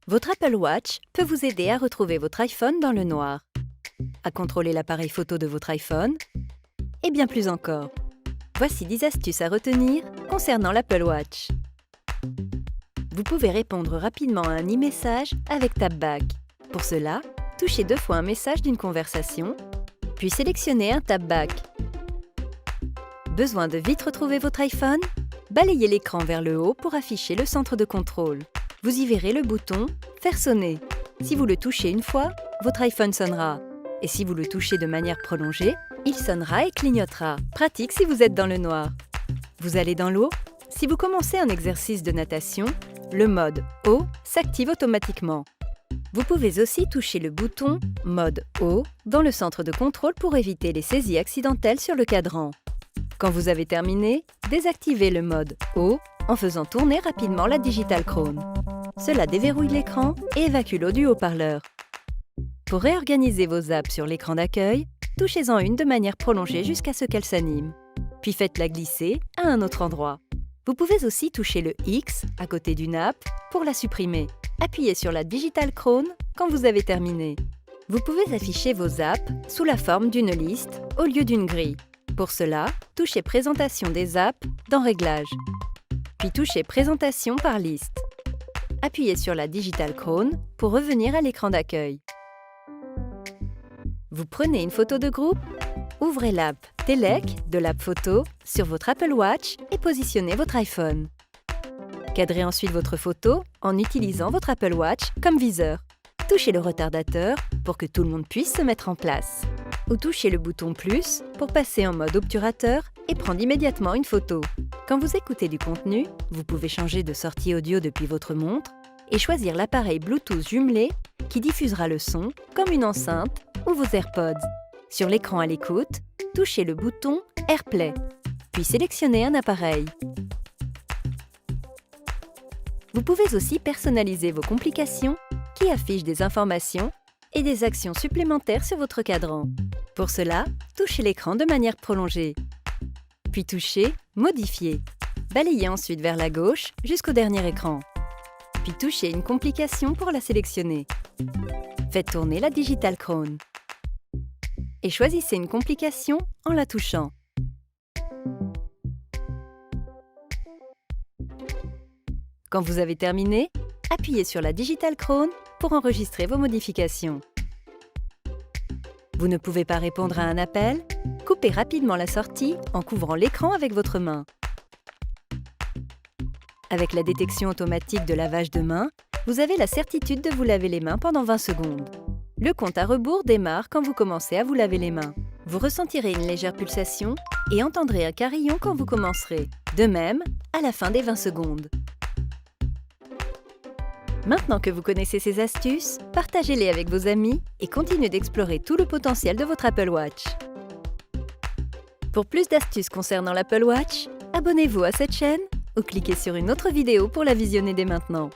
Votre Apple Watch peut vous aider à retrouver votre iPhone dans le noir, à contrôler l'appareil photo de votre iPhone, et bien plus encore. Voici 10 astuces à retenir concernant l'Apple Watch. Vous pouvez répondre rapidement à un e-message avec TapBack. Pour cela, touchez 2 fois un message d'une conversation, puis sélectionnez un TapBack. Besoin de vite retrouver votre iPhone? Balayez l'écran vers le haut pour afficher le centre de contrôle. Vous y verrez le bouton « Faire sonner ». Si vous le touchez une fois, votre iPhone sonnera. Et si vous le touchez de manière prolongée, il sonnera et clignotera. Pratique si vous êtes dans le noir. Vous allez dans l'eau? Si vous commencez un exercice de natation, le mode « eau » s'active automatiquement. Vous pouvez aussi toucher le bouton « Mode eau » dans le centre de contrôle pour éviter les saisies accidentelles sur le cadran. Quand vous avez terminé, désactivez le mode « eau » en faisant tourner rapidement la Digital Crown. Cela déverrouille l'écran et évacue l'eau du haut-parleur. Pour réorganiser vos apps sur l'écran d'accueil, touchez-en une de manière prolongée jusqu'à ce qu'elle s'anime. Puis faites-la glisser à un autre endroit. Vous pouvez aussi toucher le X à côté d'une app pour la supprimer. Appuyez sur la Digital Crown quand vous avez terminé. Vous pouvez afficher vos apps sous la forme d'une liste au lieu d'une grille. Pour cela, touchez Présentation des apps dans Réglages. Puis touchez Présentation par liste. Appuyez sur la Digital Crown pour revenir à l'écran d'accueil. Vous prenez une photo de groupe? Ouvrez l'app Telec de l'app Photo sur votre Apple Watch et positionnez votre iPhone. Cadrez ensuite votre photo en utilisant votre Apple Watch comme viseur. Touchez le retardateur pour que tout le monde puisse se mettre en place. Ou touchez le bouton plus pour passer en mode obturateur et prendre immédiatement une photo. Quand vous écoutez du contenu, vous pouvez changer de sortie audio depuis votre montre et choisir l'appareil Bluetooth jumelé qui diffusera le son comme une enceinte ou vos AirPods. Sur l'écran à l'écoute, touchez le bouton AirPlay, puis sélectionnez un appareil. Vous pouvez aussi personnaliser vos complications qui affichent des informations et des actions supplémentaires sur votre cadran. Pour cela, touchez l'écran de manière prolongée. Puis touchez « Modifier ». Balayez ensuite vers la gauche jusqu'au dernier écran. Puis touchez une complication pour la sélectionner. Faites tourner la Digital Crown. Et choisissez une complication en la touchant. Quand vous avez terminé, appuyez sur la Digital Crown pour enregistrer vos modifications. Vous ne pouvez pas répondre à un appel? Coupez rapidement la sortie en couvrant l'écran avec votre main. Avec la détection automatique de lavage de mains, vous avez la certitude de vous laver les mains pendant 20 secondes. Le compte à rebours démarre quand vous commencez à vous laver les mains. Vous ressentirez une légère pulsation et entendrez un carillon quand vous commencerez. De même, à la fin des 20 secondes. Maintenant que vous connaissez ces astuces, partagez-les avec vos amis et continuez d'explorer tout le potentiel de votre Apple Watch. Pour plus d'astuces concernant l'Apple Watch, abonnez-vous à cette chaîne ou cliquez sur une autre vidéo pour la visionner dès maintenant.